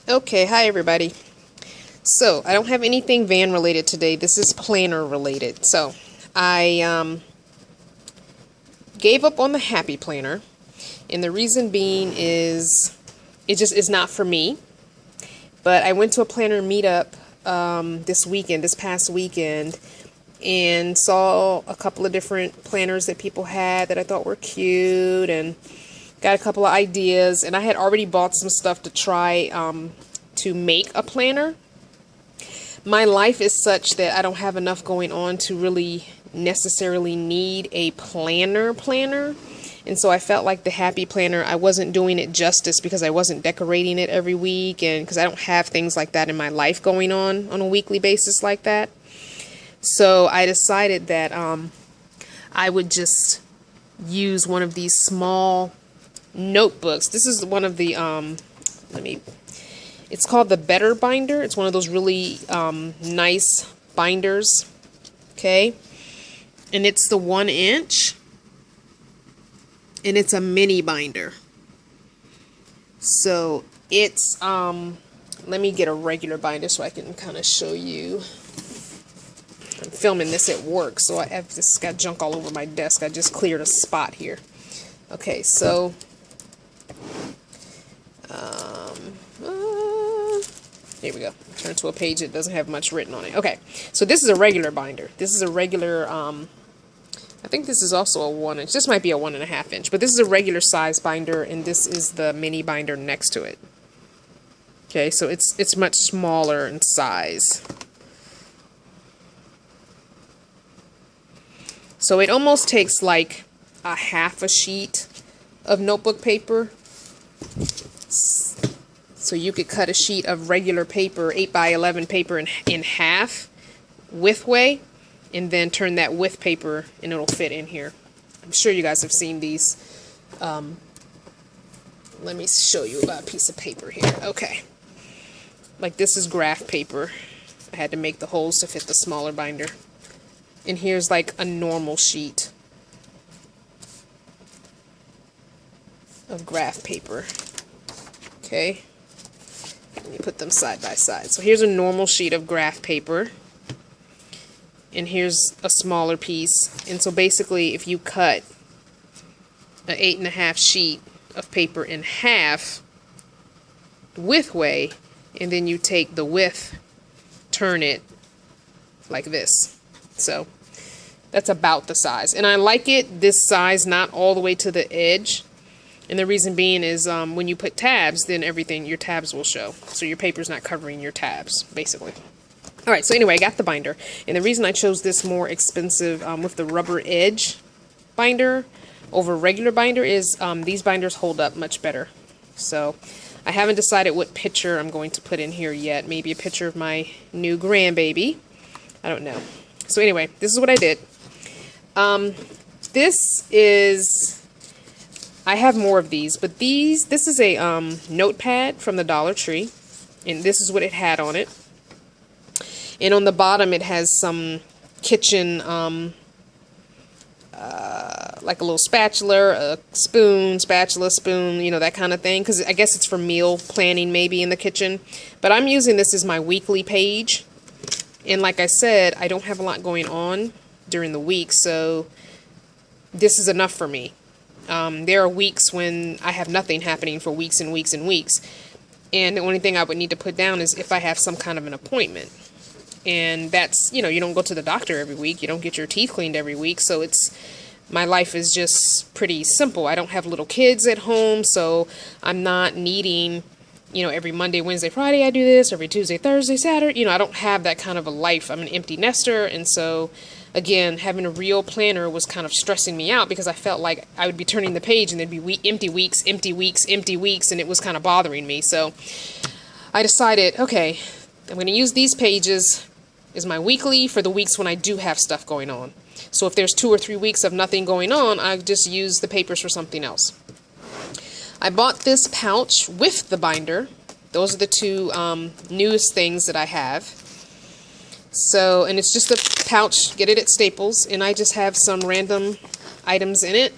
Okay, hi everybody. So, I don't have anything van related today. This is planner related. So, I gave up on the Happy Planner, and the reason being is it just is not for me. But I went to a planner meetup this past weekend, and saw a couple of different planners that people had that I thought were cute, and got a couple of ideas. And I had already bought some stuff to try to make a planner. My life is such that I don't have enough going on to really necessarily need a planner. And so I felt like the Happy Planner, I wasn't doing it justice because I wasn't decorating it every week, and because I don't have things like that in my life going on a weekly basis like that. So I decided that I would just use one of these small notebooks. This is one of the, it's called the Better Binder. It's one of those really nice binders, okay? And it's the 1 inch, and it's a mini binder. So it's, let me get a regular binder so I can kind of show you. I'm filming this at work, so I have just got junk all over my desk. I just cleared a spot here. Okay, so here we go. Turn to a page that doesn't have much written on it. Okay, so this is a regular binder. This is a regular, I think this is also a 1 inch. This might be a 1.5 inch, but this is a regular size binder, and this is the mini binder next to it. Okay, so it's much smaller in size. So it almost takes like a half a sheet of notebook paper. So you could cut a sheet of regular paper, 8x11 paper in half width way, and then turn that width paper and it'll fit in here. I'm sure you guys have seen these. Let me show you about a piece of paper here. Okay. Like this is graph paper. I had to make the holes to fit the smaller binder. And here's like a normal sheet of graph paper. Okay. Let me put them side by side. So here's a normal sheet of graph paper, and here's a smaller piece. And so basically, if you cut an 8.5 sheet of paper in half width way, and then you take the width, turn it like this. So that's about the size. And I like it this size, not all the way to the edge. And the reason being is when you put tabs, then your tabs will show. So your paper's not covering your tabs, basically. Alright, so anyway, I got the binder. And the reason I chose this more expensive with the rubber edge binder over regular binder is these binders hold up much better. So I haven't decided what picture I'm going to put in here yet. Maybe a picture of my new grandbaby. I don't know. So anyway, this is what I did. This is... I have more of these, but this is a notepad from the Dollar Tree, and this is what it had on it. And on the bottom it has some kitchen, like a little spatula, a spoon, you know, that kind of thing, because I guess it's for meal planning maybe in the kitchen. But I'm using this as my weekly page, and like I said, I don't have a lot going on during the week, so this is enough for me. There are weeks when I have nothing happening for weeks and weeks and weeks. And the only thing I would need to put down is if I have some kind of an appointment. And that's, you know, you don't go to the doctor every week. You don't get your teeth cleaned every week. So my life is just pretty simple. I don't have little kids at home, so I'm not needing, you know, every Monday, Wednesday, Friday I do this, every Tuesday, Thursday, Saturday. You know, I don't have that kind of a life. I'm an empty nester, and so... Again, having a real planner was kind of stressing me out because I felt like I would be turning the page and there'd be empty weeks, and it was kind of bothering me. So I decided, okay, I'm going to use these pages as my weekly for the weeks when I do have stuff going on. So if there's 2 or 3 weeks of nothing going on, I just use the papers for something else. I bought this pouch with the binder. Those are the two newest things that I have. So, and it's just a pouch, get it at Staples, and I just have some random items in it.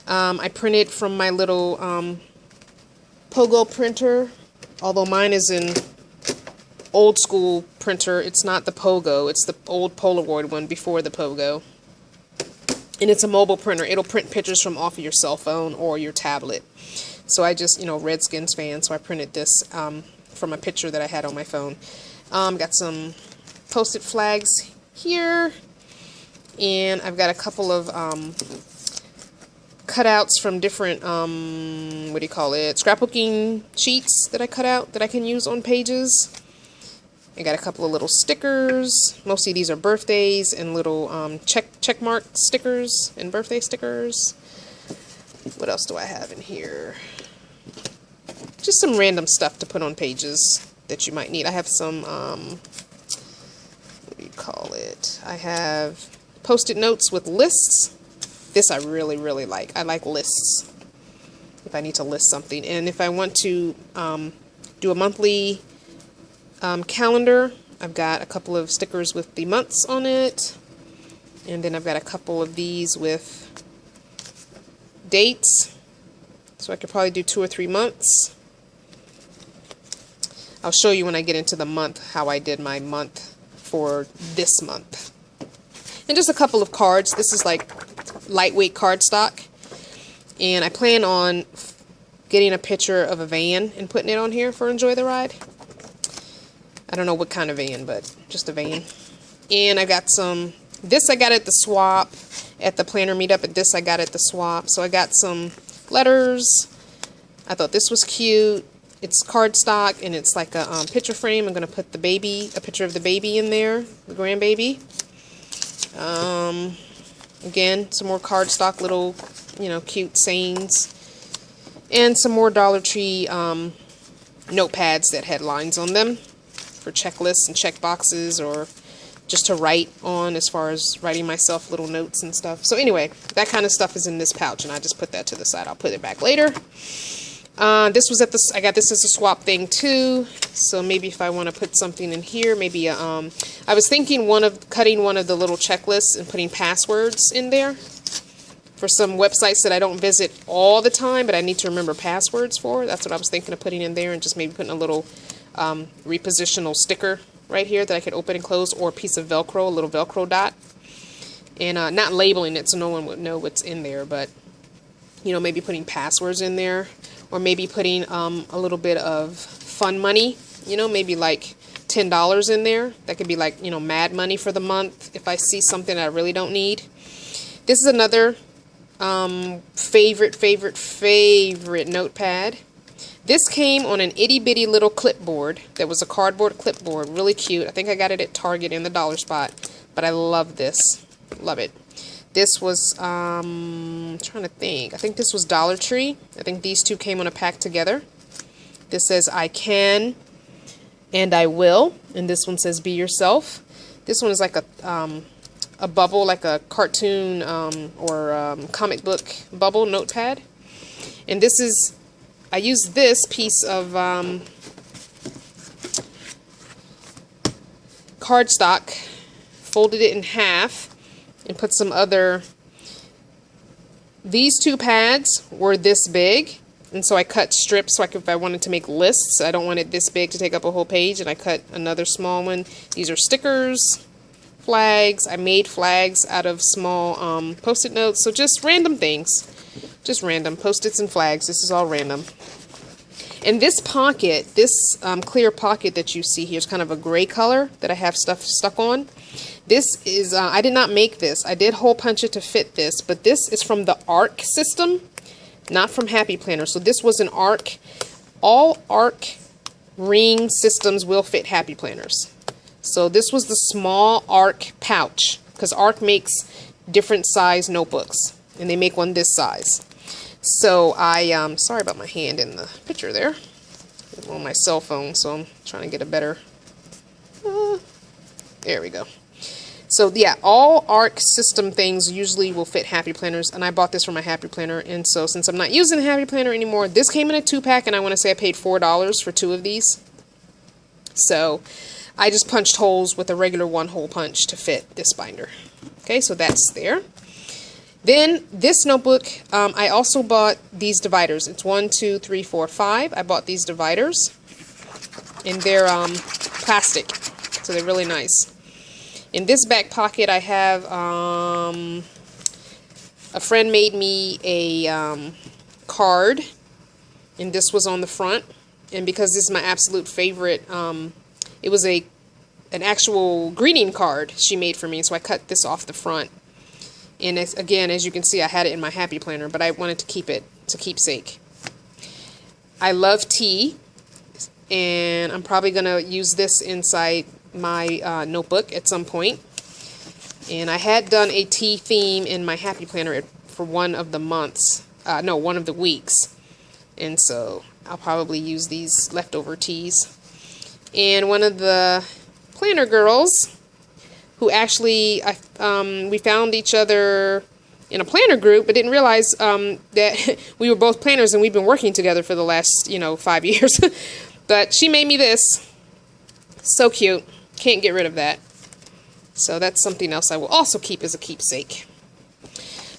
I printed from my little Pogo printer, although mine is in old school printer. It's not the Pogo, it's the old Polaroid one before the Pogo. And it's a mobile printer. It'll print pictures from off of your cell phone or your tablet. So I just, you know, Redskins fan, so I printed this from a picture that I had on my phone. Got some post-it flags here, and I've got a couple of cutouts from different, what do you call it, scrapbooking sheets that I cut out that I can use on pages. I got a couple of little stickers. Mostly these are birthdays and little check mark stickers and birthday stickers. What else do I have in here? Just some random stuff to put on pages that you might need. I have some, what do you call it? I have post-it notes with lists. This I really, really like. I like lists if I need to list something. And if I want to do a monthly calendar, I've got a couple of stickers with the months on it. And then I've got a couple of these with dates. So I could probably do 2 or 3 months. I'll show you when I get into the month how I did my month for this month. And just a couple of cards. This is like lightweight cardstock. And I plan on getting a picture of a van and putting it on here for Enjoy the Ride. I don't know what kind of van, but just a van. And I got some, this I got at the swap, at the planner meetup, and this I got at the swap. So I got some letters. I thought this was cute. It's cardstock, and it's like a picture frame. I'm going to put the baby, a picture of the baby in there, the grandbaby. Again, some more cardstock, little, you know, cute sayings. And some more Dollar Tree notepads that had lines on them for checklists and check boxes, or just to write on as far as writing myself little notes and stuff. So anyway, that kind of stuff is in this pouch, and I just put that to the side. I'll put it back later. This was at the, I got this as a swap thing too, so maybe if I want to put something in here, maybe I was thinking cutting one of the little checklists and putting passwords in there for some websites that I don't visit all the time, but I need to remember passwords for. That's what I was thinking of putting in there, and just maybe putting a little repositional sticker right here that I could open and close, or a piece of Velcro, a little Velcro dot, and not labeling it so no one would know what's in there, but you know, maybe putting passwords in there, or maybe putting a little bit of fun money, you know, maybe like $10 in there. That could be like, you know, mad money for the month if I see something I really don't need. This is another favorite notepad. This came on an itty bitty little clipboard that was a cardboard clipboard, really cute. I think I got it at Target in the dollar spot, but I love this. Love it. This was, trying to think. I think this was Dollar Tree. I think these two came on a pack together. This says, I can and I will. And this one says, be yourself. This one is like a bubble, like a cartoon or comic book bubble notepad. And this is, I used this piece of cardstock, folded it in half, and put some other, these two pads were this big, and so I cut strips so if I wanted to make lists. I don't want it this big to take up a whole page, and I cut another small one. These are stickers, flags. I made flags out of small post-it notes, so just random things. Just random post-its and flags. This is all random. And this pocket, this clear pocket that you see here is kind of a gray color that I have stuff stuck on. This is, I did not make this. I did hole punch it to fit this, but this is from the ARC system, not from Happy Planner. So this was an ARC. All ARC ring systems will fit Happy Planners. So this was the small ARC pouch, because ARC makes different size notebooks, and they make one this size. So I, sorry about my hand in the picture there. I'm on my cell phone, so I'm trying to get a better, there we go. So yeah, all ARC system things usually will fit Happy Planners, and I bought this for my Happy Planner, and so since I'm not using the Happy Planner anymore, this came in a 2-pack, and I want to say I paid $4 for 2 of these. So I just punched holes with a regular 1-hole punch to fit this binder. Okay, so that's there. Then this notebook, I also bought these dividers. It's 1, 2, 3, 4, 5. I bought these dividers, and they're plastic, so they're really nice. In this back pocket, I have a friend made me a card, and this was on the front. And because this is my absolute favorite, it was an actual greeting card she made for me, so I cut this off the front. And it's, again, as you can see, I had it in my Happy Planner, but I wanted to keep it to keepsake. I love tea, and I'm probably going to use this inside my notebook at some point. And I had done a tea theme in my Happy Planner for one of the months, one of the weeks. And so I'll probably use these leftover teas. And one of the planner girls, who actually, we found each other in a planner group, but didn't realize that we were both planners, and we've been working together for the last, 5 years. But she made me this. So cute. Can't get rid of that. So that's something else I will also keep as a keepsake.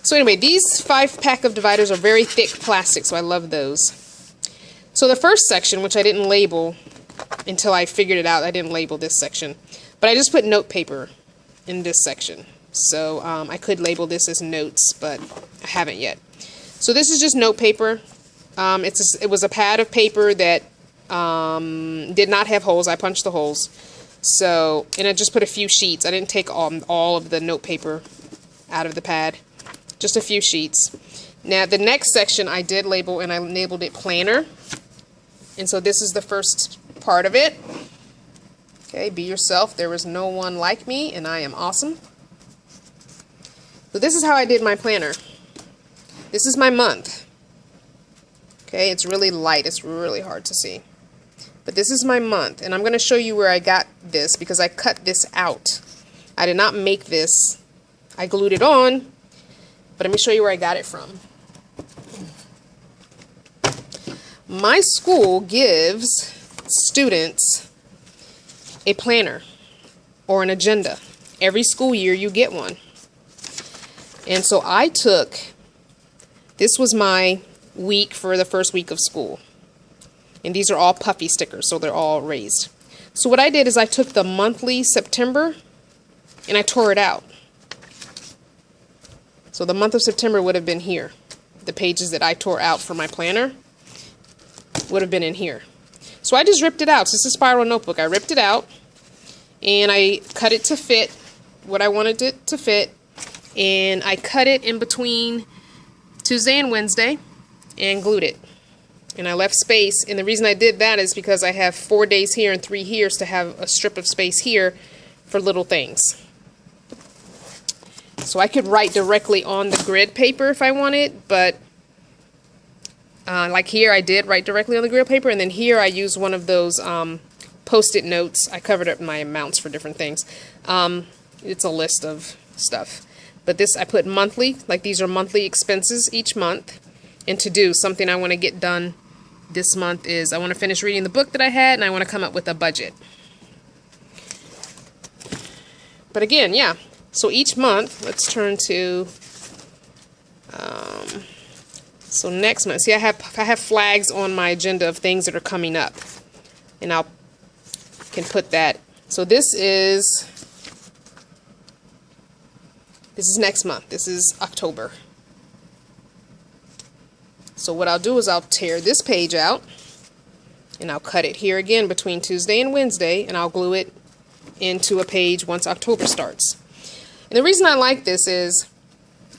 So anyway, these 5-pack of dividers are very thick plastic, so I love those. So the first section, which I didn't label until I figured it out, I didn't label this section. But I just put note paper in this section. So I could label this as notes, but I haven't yet. So this is just note paper. It was a pad of paper that did not have holes. I punched the holes. So, and I just put a few sheets. I didn't take all of the note paper out of the pad. Just a few sheets. Now the next section I did label, and I labeled it planner. And so this is the first part of it. Okay, be yourself. There is no one like me, and I am awesome. So this is how I did my planner. This is my month. Okay, it's really light. It's really hard to see. But this is my month, and I'm going to show you where I got this because I cut this out. I did not make this. I glued it on, but let me show you where I got it from. My school gives students a planner or an agenda. Every school year you get one. And so I took, this was my week for the first week of school. And these are all puffy stickers, so they're all raised. So what I did is I took the monthly September and I tore it out. So the month of September would have been here. The pages that I tore out for my planner would have been in here. So I just ripped it out. So this is a spiral notebook. I ripped it out and I cut it to fit what I wanted it to fit. And I cut it in between Tuesday and Wednesday and glued it. And I left space, and the reason I did that is because I have 4 days here and 3 here to have a strip of space here for little things. So I could write directly on the grid paper if I wanted, but like here I did write directly on the grid paper, and then here I used one of those post-it notes. I covered up my amounts for different things. It's a list of stuff. But this I put monthly, like these are monthly expenses each month. And to do something I want to get done this month is I want to finish reading the book that I had, and I want to come up with a budget. But again, yeah. So each month, let's turn to, so next month, see I have flags on my agenda of things that are coming up. And I can put that. So this is next month. This is October. So what I'll do is I'll tear this page out and I'll cut it here again between Tuesday and Wednesday, and I'll glue it into a page once October starts. And the reason I like this is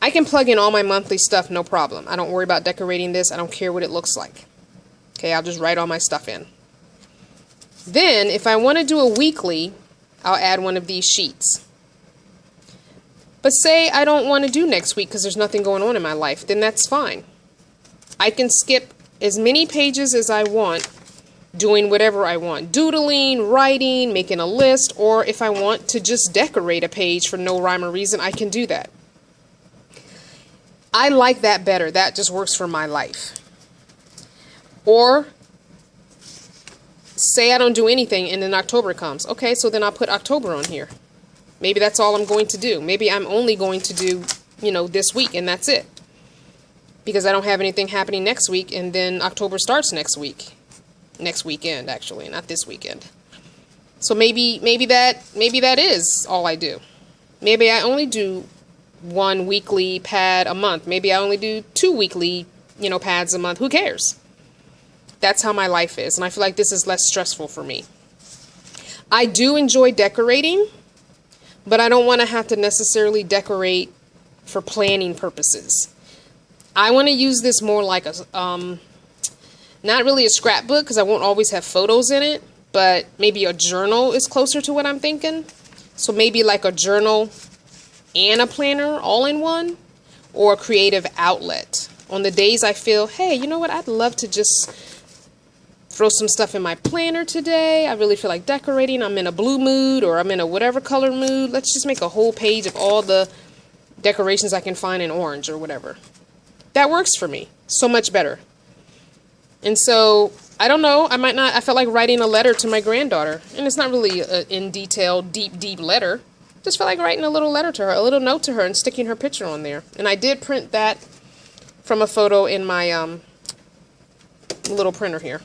I can plug in all my monthly stuff, no problem. I don't worry about decorating this. I don't care what it looks like. Okay, I'll just write all my stuff in. Then if I want to do a weekly, I'll add one of these sheets. But say I don't want to do next week because there's nothing going on in my life, then that's fine. I can skip as many pages as I want, doing whatever I want. Doodling, writing, making a list, or if I want to just decorate a page for no rhyme or reason, I can do that. I like that better. That just works for my life. Or say I don't do anything and then October comes. Okay, so then I'll put October on here. Maybe that's all I'm going to do. Maybe I'm only going to do you know, this week, and that's it. Because I don't have anything happening next week, and then October starts next week. Next weekend, actually, not this weekend. So maybe that is all I do. Maybe I only do 1 weekly pad a month. Maybe I only do 2 weekly, you know, pads a month. Who cares? That's how my life is, and I feel like this is less stressful for me. I do enjoy decorating, but I don't want to have to necessarily decorate for planning purposes. I want to use this more like a, not really a scrapbook, because I won't always have photos in it, but maybe a journal is closer to what I'm thinking. So maybe like a journal and a planner all in one, or a creative outlet. On the days I feel, hey, you know what, I'd love to just throw some stuff in my planner today. I really feel like decorating. I'm in a blue mood, or I'm in a whatever color mood. Let's just make a whole page of all the decorations I can find in orange or whatever. That works for me so much better. And so, I don't know, I felt like writing a letter to my granddaughter. And it's not really in detail, deep letter. Just felt like writing a little letter to her, a little note to her, and sticking her picture on there. And I did print that from a photo in my little printer here.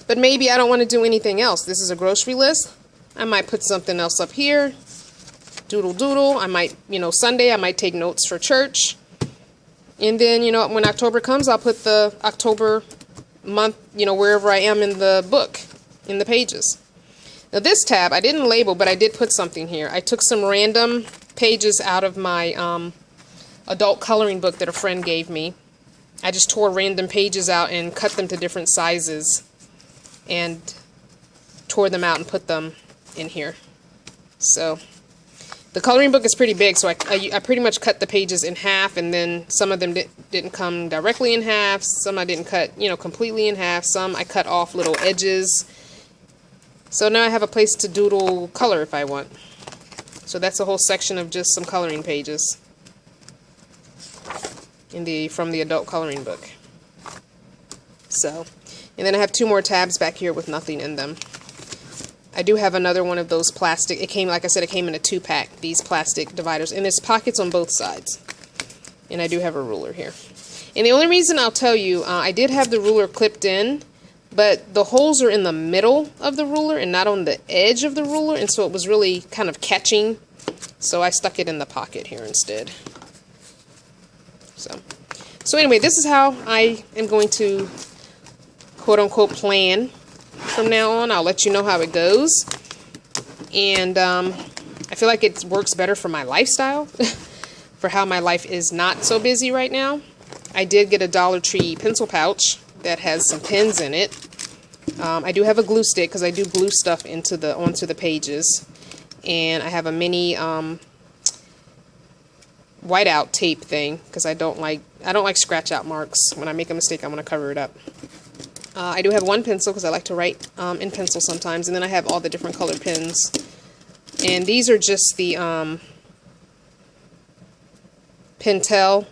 But maybe I don't want to do anything else. This is a grocery list. I might put something else up here. Doodle. I might, you know, Sunday I might take notes for church. And then, you know, when October comes, I'll put the October month, you know, wherever I am in the book, in the pages. Now this tab, I didn't label, but I did put something here. I took some random pages out of my adult coloring book that a friend gave me. I just tore random pages out and cut them to different sizes and tore them out and put them in here. So the coloring book is pretty big, so I pretty much cut the pages in half, and then some of them didn't come directly in half, some I didn't cut, you know, completely in half, some I cut off little edges. So now I have a place to doodle color if I want. So that's a whole section of just some coloring pages from the adult coloring book. So, and then I have 2 more tabs back here with nothing in them. I do have another one of those plastic, it came, like I said, it came in a 2-pack, these plastic dividers, and there's pockets on both sides. And I do have a ruler here. And the only reason I'll tell you, I did have the ruler clipped in, but the holes are in the middle of the ruler and not on the edge of the ruler, and so it was really kind of catching, so I stuck it in the pocket here instead. So anyway, this is how I am going to quote-unquote plan from now on. I'll let you know how it goes. And I feel like it works better for my lifestyle, for how my life is not so busy right now. I did get a Dollar Tree pencil pouch that has some pens in it. I do have a glue stick because I do glue stuff onto the pages. And I have a mini whiteout tape thing because I don't like scratch out marks. When I make a mistake, I want to cover it up. I do have one pencil because I like to write in pencil sometimes, and then I have all the different colored pens. And these are just the Pentel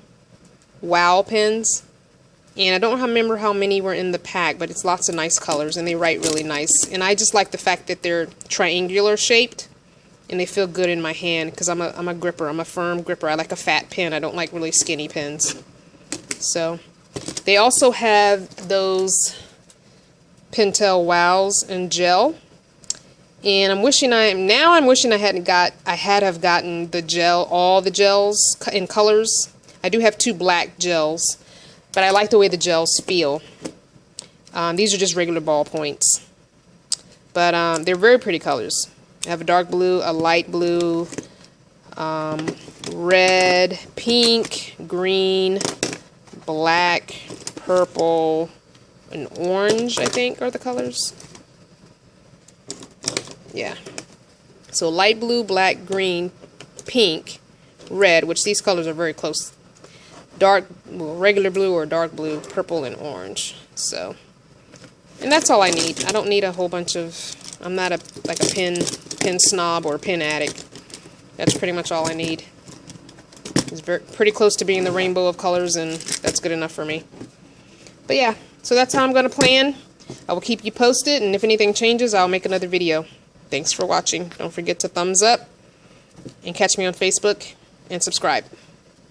Wow pens. And I don't remember how many were in the pack, but it's lots of nice colors, and they write really nice. And I just like the fact that they're triangular shaped, and they feel good in my hand because I'm a gripper. I'm a firm gripper. I like a fat pen. I don't like really skinny pens. So they also have those Pentel Wows in gel, and I'm wishing I had have gotten the gel, all the gels in colors. I do have 2 black gels, but I like the way the gels feel. These are just regular ballpoints, but they're very pretty colors. I have a dark blue, a light blue, red, pink, green, black, purple, and orange, I think, are the colors. Yeah. So light blue, black, green, pink, red, which these colors are very close. Regular blue or dark blue, purple, and orange. So, and that's all I need. I don't need a whole bunch of, I'm not a pen snob or pen addict. That's pretty much all I need. It's pretty close to being the rainbow of colors, and that's good enough for me. But yeah, so that's how I'm going to plan. I will keep you posted, and if anything changes, I'll make another video. Thanks for watching. Don't forget to thumbs up, and catch me on Facebook and subscribe.